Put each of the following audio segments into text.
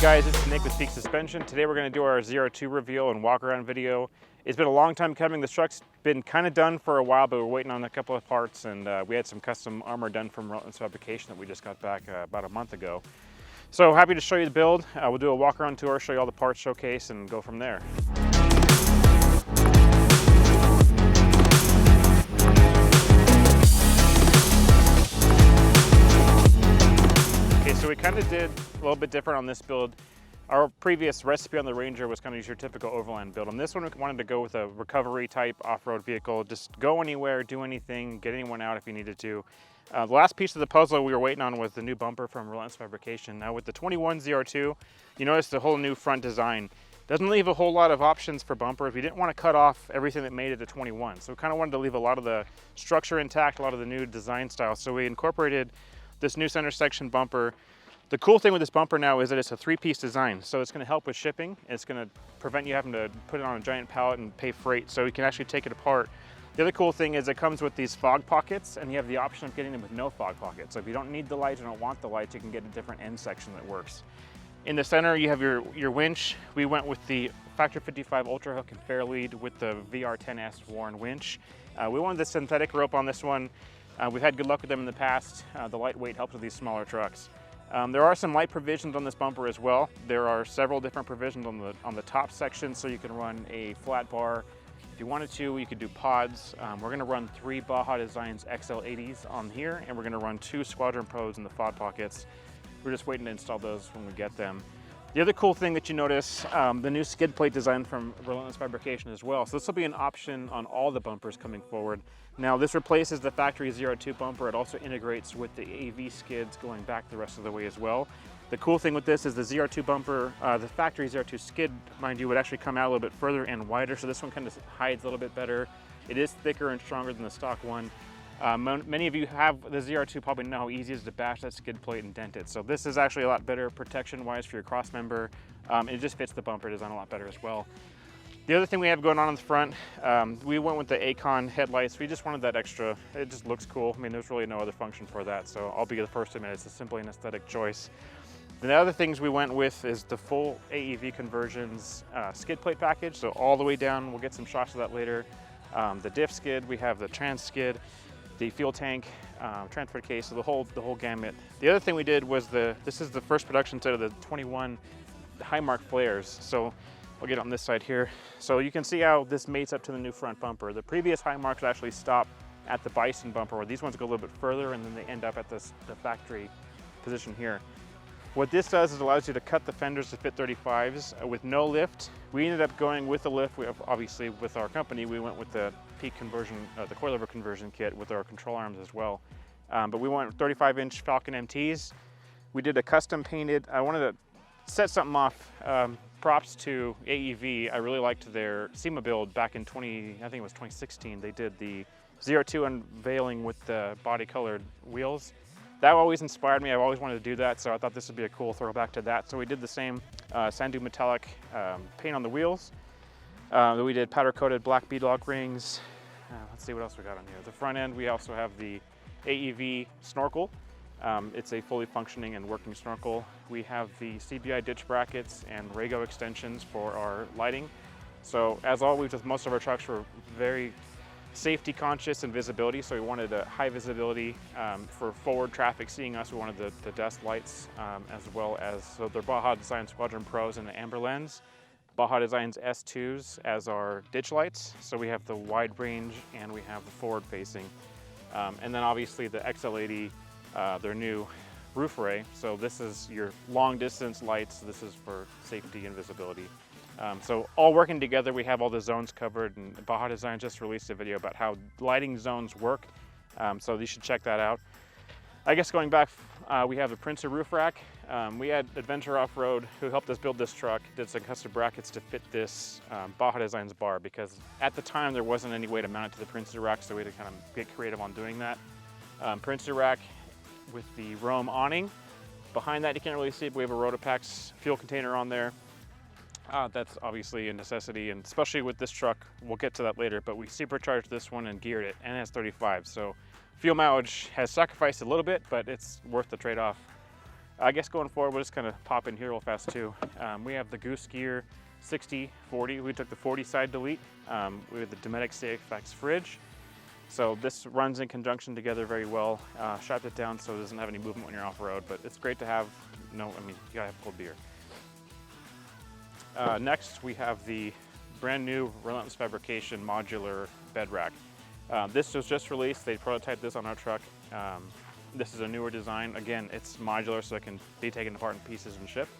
guys, this is Nick with Peak Suspension. Today we're going to do our ZR2 reveal and walk around video. It's been a long time coming. This truck's been kind of done for a while, but we're waiting on a couple of parts, and we had some custom armor done from Relentless Fabrication that we just got back about a month ago. So happy to show you the build. We'll do a walk around tour, show you all the parts, showcase, and go from there. So we kind of did a little bit different on this build. Our previous recipe on the Ranger was kind of your typical overland build. On this one, we wanted to go with a recovery type off-road vehicle. Just go anywhere, do anything, get anyone out if you needed to. The last piece of the puzzle we were waiting on was the new bumper from Relentless Fabrication. Now with the 21 ZR2, you notice the whole new front design. Doesn't leave a whole lot of options for bumpers. We didn't want to cut off everything that made it a 21. So we kind of wanted to leave a lot of the structure intact, a lot of the new design style. So we incorporated this new center section bumper. The cool thing with this bumper now is that it's a three-piece design, so it's going to help with shipping. It's going to prevent you having to put it on a giant pallet and pay freight, so you can actually take it apart. The other cool thing is it comes with these fog pockets, and you have the option of getting them with no fog pockets. So if you don't need the lights or don't want the lights, you can get a different end section that works. In the center, you have your winch. We went with the Factor 55 Ultra Hook and Fair Lead with the VR10S Warren winch. We wanted the synthetic rope on this one. We've had good luck with them in the past. The lightweight helps with these smaller trucks. There are some light provisions on this bumper as well. There are several different provisions on the top section, so you can run a flat bar. If you wanted to, you could do pods. We're going to run 3 Baja Designs XL80s on here, and we're going to run 2 Squadron Pros in the fog pockets. We're just waiting to install those when we get them. The other cool thing that you notice, the new skid plate design from Relentless Fabrication as well. So this will be an option on all the bumpers coming forward. Now this replaces the factory ZR2 bumper. It also integrates with the AV skids going back the rest of the way as well. The cool thing with this is the ZR2 bumper, the factory ZR2 skid, mind you, would actually come out a little bit further and wider. So this one kind of hides a little bit better. It is thicker and stronger than the stock one. Many of you have the ZR2, probably know how easy it is to bash that skid plate and dent it. So this is actually a lot better protection-wise for your cross member. It just fits the bumper design a lot better as well. The other thing we have going on the front, we went with the Acon Headlights. We just wanted that extra, it just looks cool. I mean, there's really no other function for that, so I'll be the first to admit it's simply an aesthetic choice. The other things we went with is the full AEV conversions skid plate package, so all the way down. We'll get some shots of that later. The diff skid, we have the trans skid, the fuel tank, transfer case, so the whole gamut. The other thing we did was this is the first production set of the 21 high mark flares. So I'll get on this side here. So you can see how this mates up to the new front bumper. The previous high marks actually stop at the Bison bumper, where these ones go a little bit further and then they end up at the factory position here. What this does is allows you to cut the fenders to fit 35s with no lift. We ended up going with the lift. Obviously, with our company, we went with the Peak conversion, the coilover conversion kit with our control arms as well. But we went 35-inch Falcon MTs. We did a custom painted. I wanted to set something off. Props to AEV. I really liked their SEMA build back in I think it was 2016. They did the ZR2 unveiling with the body colored wheels. That always inspired me. I've always wanted to do that, so I thought this would be a cool throwback to that. So we did the same Sandu metallic paint on the wheels. We did powder coated black beadlock rings. Let's see what else we got on here. The front end, we also have the AEV snorkel. It's a fully functioning and working snorkel. We have the CBI ditch brackets and Rago extensions for our lighting. So as always with most of our trucks, we're very safety conscious and visibility, so we wanted a high visibility for forward traffic seeing us. We wanted the dust lights as well as, so they're Baja Design Squadron Pros and the amber lens. Baja Designs S2s as our ditch lights. So we have the wide range and we have the forward facing. And then obviously the XL80, their new roof array. So this is your long distance lights. This is for safety and visibility. So all working together, we have all the zones covered, and Baja Design just released a video about how lighting zones work. So you should check that out. I guess going back, we have the Princeton roof rack. We had Adventure Off-Road who helped us build this truck, did some custom brackets to fit this Baja Designs bar, because at the time there wasn't any way to mount it to the Princeton rack, so we had to kind of get creative on doing that. Princeton rack with the Rome awning. Behind that you can't really see it, but we have a Rotopax fuel container on there. That's obviously a necessity, and especially with this truck, we'll get to that later, but we supercharged this one and geared it, and it has 35, so fuel mileage has sacrificed a little bit, but it's worth the trade-off. I guess going forward, we'll just kind of pop in here real fast too. We have the Goose Gear 60/40. We took the 40 side delete. We have the Dometic CFX fridge. So this runs in conjunction together very well. Strapped it down so it doesn't have any movement when you're off-road, but it's great to have, you gotta have cold beer. Next, we have the brand new Relentless Fabrication Modular bed rack. This was just released. They prototyped this on our truck. This is a newer design. Again, it's modular, so it can be taken apart in pieces and shipped.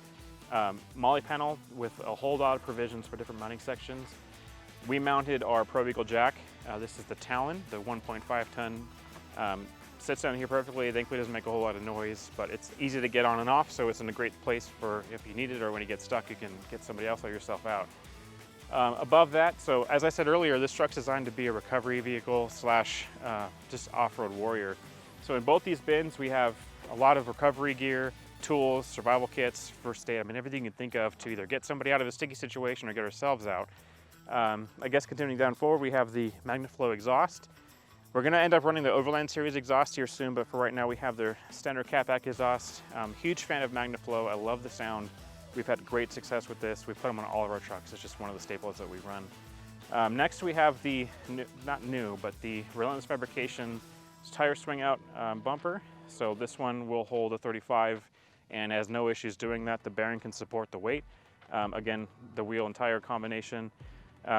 Molly panel with a whole lot of provisions for different mounting sections. We mounted our Pro Vehicle jack. This is the Talon, the 1.5 ton. Sits down here perfectly. Thankfully, it doesn't make a whole lot of noise, but it's easy to get on and off, so it's in a great place for if you need it, or when you get stuck, you can get somebody else or yourself out. Above that, so as I said earlier, this truck's designed to be a recovery vehicle slash just off-road warrior. So in both these bins, we have a lot of recovery gear, tools, survival kits, first aid, everything you can think of to either get somebody out of a sticky situation or get ourselves out. I guess continuing down forward, we have the Magnaflow Exhaust. We're gonna end up running the Overland Series exhaust here soon, but for right now we have their standard catback exhaust. Huge fan of Magnaflow, I love the sound. We've had great success with this. We put them on all of our trucks. It's just one of the staples that we run. Next we have the, not new, but the Relentless Fabrication tire swing out bumper. So this one will hold a 35 and has no issues doing that. The bearing can support the weight. Again, the wheel and tire combination.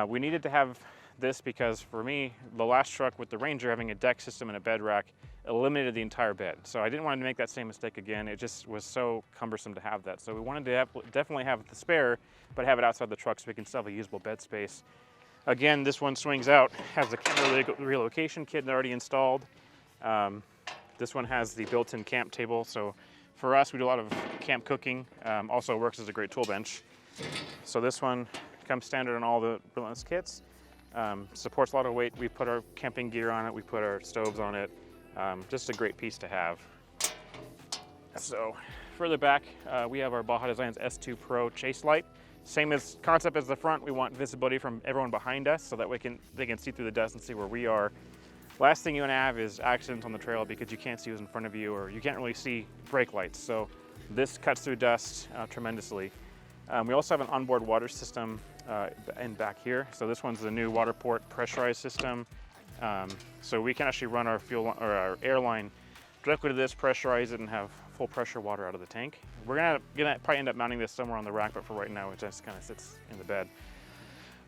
We needed to have this because for me, the last truck with the Ranger having a deck system and a bed rack eliminated the entire bed. So I didn't want to make that same mistake again. It just was so cumbersome to have that. So we wanted to definitely have the spare, but have it outside the truck so we can still have a usable bed space. Again, this one swings out, has the camera relocation kit already installed. This one has the built-in camp table. So for us, we do a lot of camp cooking. Also works as a great tool bench. So this one comes standard on all the Relentless kits. Supports a lot of weight. We put our camping gear on it. We put our stoves on it. Just a great piece to have. So further back, we have our Baja Designs S2 Pro Chase Light. Same as concept as the front. We want visibility from everyone behind us so that they can see through the dust and see where we are. Last thing you want to have is accidents on the trail because you can't see who's in front of you, or you can't really see brake lights. So this cuts through dust tremendously. We also have an onboard water system in back here. So this one's the new water port pressurized system. So we can actually run our fuel or our air line directly to this, pressurize it, and have full pressure water out of the tank. We're gonna probably end up mounting this somewhere on the rack, but for right now, it just kind of sits in the bed.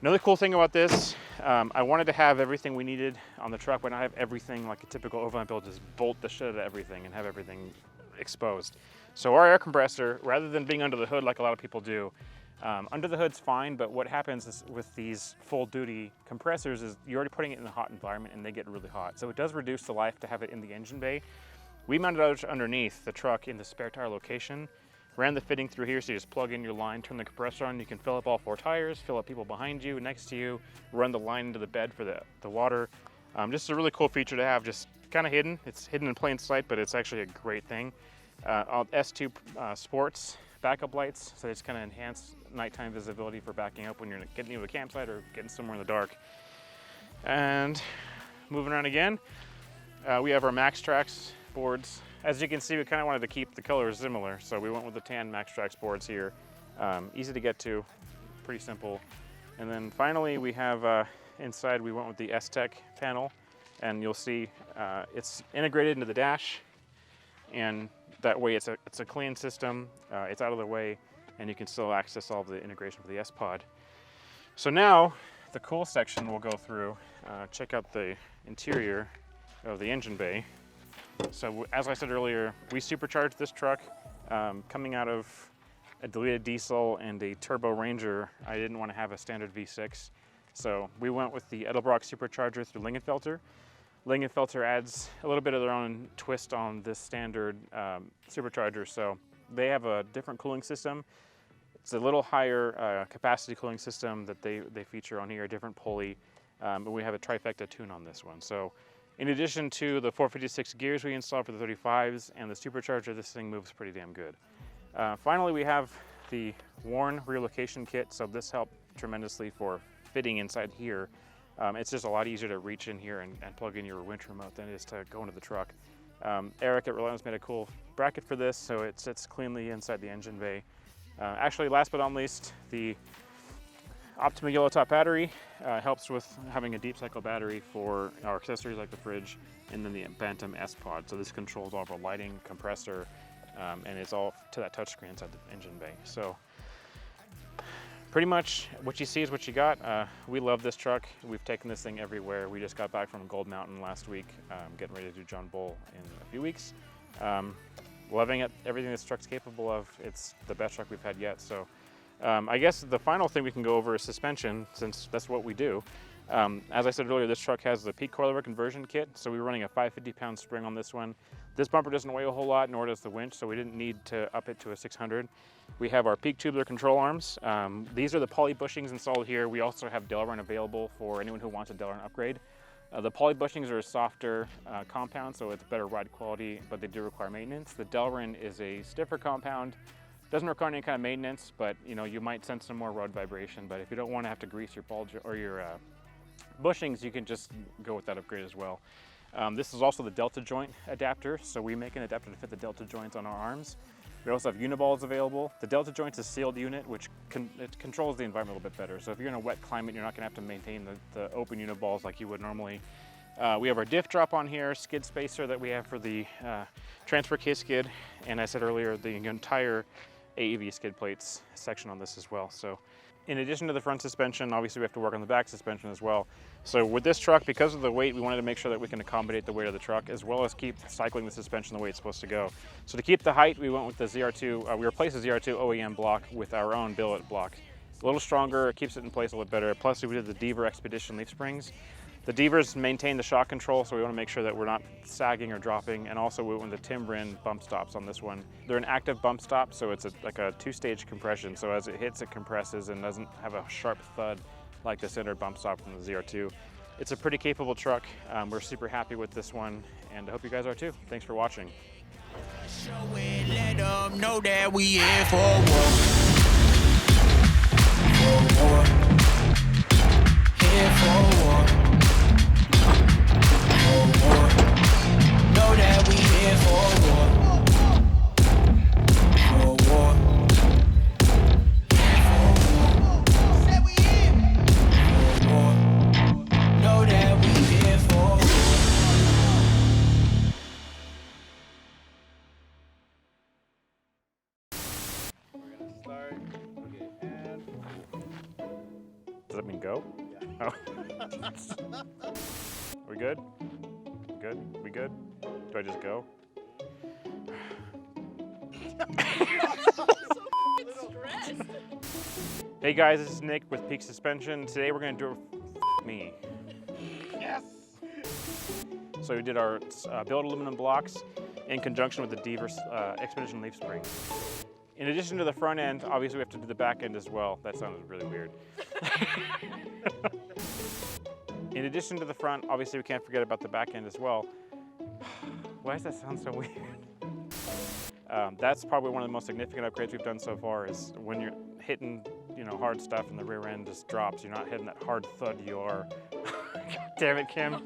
Another cool thing about this, I wanted to have everything we needed on the truck, but not have everything like a typical overland build, just bolt the shit out of everything and have everything exposed. So our air compressor, rather than being under the hood like a lot of people do, under the hood's fine, but what happens is with these full duty compressors is you're already putting it in a hot environment and they get really hot. So it does reduce the life to have it in the engine bay. We mounted it underneath the truck in the spare tire location, ran the fitting through here, so you just plug in your line, turn the compressor on, you can fill up all 4 tires, fill up people behind you, next to you, run the line into the bed for the water. Just a really cool feature to have, just kind of hidden. It's hidden in plain sight, but it's actually a great thing. S2 Sports backup lights, so they just kind of enhance nighttime visibility for backing up when you're getting into a campsite or getting somewhere in the dark. And moving around again, we have our Maxtrax boards. As you can see, we kind of wanted to keep the colors similar, so we went with the tan Maxtrax boards here. Easy to get to, pretty simple. And then finally, we have inside, we went with the S-Tech panel, and you'll see it's integrated into the dash, and that way it's a clean system, it's out of the way, and you can still access all the integration for the S-Pod. So now, the cool section we'll go through, check out the interior of the engine bay. So as I said earlier, we supercharged this truck coming out of a deleted diesel and a turbo Ranger. I didn't want to have a standard V6. So we went with the Edelbrock supercharger through Lingenfelter. Lingenfelter adds a little bit of their own twist on this standard supercharger. So they have a different cooling system. It's a little higher capacity cooling system that they feature on here, a different pulley. But we have a trifecta tune on this one. So in addition to the 456 gears we installed for the 35s and the supercharger, this thing moves pretty damn good. Finally, we have the Warn relocation kit. So this helped tremendously for fitting inside here. It's just a lot easier to reach in here and plug in your winch remote than it is to go into the truck. Eric at Relentless made a cool bracket for this, so it sits cleanly inside the engine bay. Actually, last but not least, the Optima yellow top battery helps with having a deep cycle battery for our accessories like the fridge, and then the Bantam S pod. So this controls all of our lighting, compressor, and it's all to that touchscreen inside the engine bay. So pretty much what you see is what you got. We love this truck. We've taken this thing everywhere. We just got back from Gold Mountain last week, getting ready to do John Bull in a few weeks. Loving it, everything this truck's capable of. It's the best truck we've had yet. So I guess the final thing we can go over is suspension, since that's what we do. As I said earlier, this truck has the peak coilover conversion kit, so we're running a 550-pound spring on this one. This bumper doesn't weigh a whole lot, nor does the winch, so we didn't need to up it to a 600. We have our peak tubular control arms. These are the poly bushings installed here. We also have Delrin available for anyone who wants a Delrin upgrade. The poly bushings are a softer compound, so it's better ride quality, but they do require maintenance. The Delrin is a stiffer compound. Doesn't require any kind of maintenance, but you might sense some more road vibration. But if you don't want to have to grease your ball or your bushings, you can just go with that upgrade as well. This is also the Delta joint adapter, so we make an adapter to fit the Delta joints on our arms. We also have uniballs available. The Delta joint's a sealed unit, which it controls the environment a little bit better. So if you're in a wet climate, you're not going to have to maintain the open uniballs like you would normally. We have our diff drop on here, skid spacer that we have for the transfer case skid, and I said earlier, the entire AEV skid plates section on this as well. So in addition to the front suspension, obviously we have to work on the back suspension as well. So with this truck, because of the weight, we wanted to make sure that we can accommodate the weight of the truck, as well as keep cycling the suspension the way it's supposed to go. So to keep the height, we went with the ZR2, we replaced the ZR2 OEM block with our own billet block. A little stronger, it keeps it in place a little bit better. Plus we did the Deaver Expedition leaf springs. The Deavers maintain the shock control, so we want to make sure that we're not sagging or dropping. And also we went with the Timbrin bump stops on this one. They're an active bump stop, so it's like a two-stage compression. So as it hits, it compresses and doesn't have a sharp thud like the standard bump stop from the ZR2. It's a pretty capable truck. We're super happy with this one, and I hope you guys are too. Thanks for watching. Let them know that we here for war. Here for war. Know that we here for war. For war. Said we here for war. Know that we here for war. We're gonna start. Okay, and Does that mean go? Yeah. Oh. We good? Good? We good? Do I just go? Hey guys, this is Nick with Peak Suspension. Today we're gonna do me. yes! So we did our billet aluminum blocks in conjunction with the Deaver Expedition leaf spring. In addition to the front end, obviously we have to do the back end as well. That sounded really weird. In addition to the front, obviously we can't forget about the back end as well. Why does that sound so weird? That's probably one of the most significant upgrades we've done so far, is when you're hitting hard stuff and the rear end just drops, you're not hitting that hard thud you are. Damn it, Kim.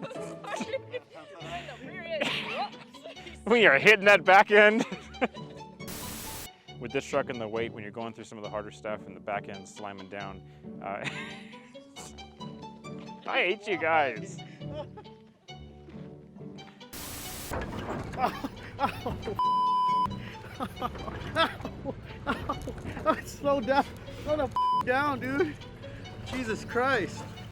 We are hitting that back end. With this truck and the weight, when you're going through some of the harder stuff and the back end slamming down, I hate you guys. Slow down. Slow the down, dude. Jesus Christ.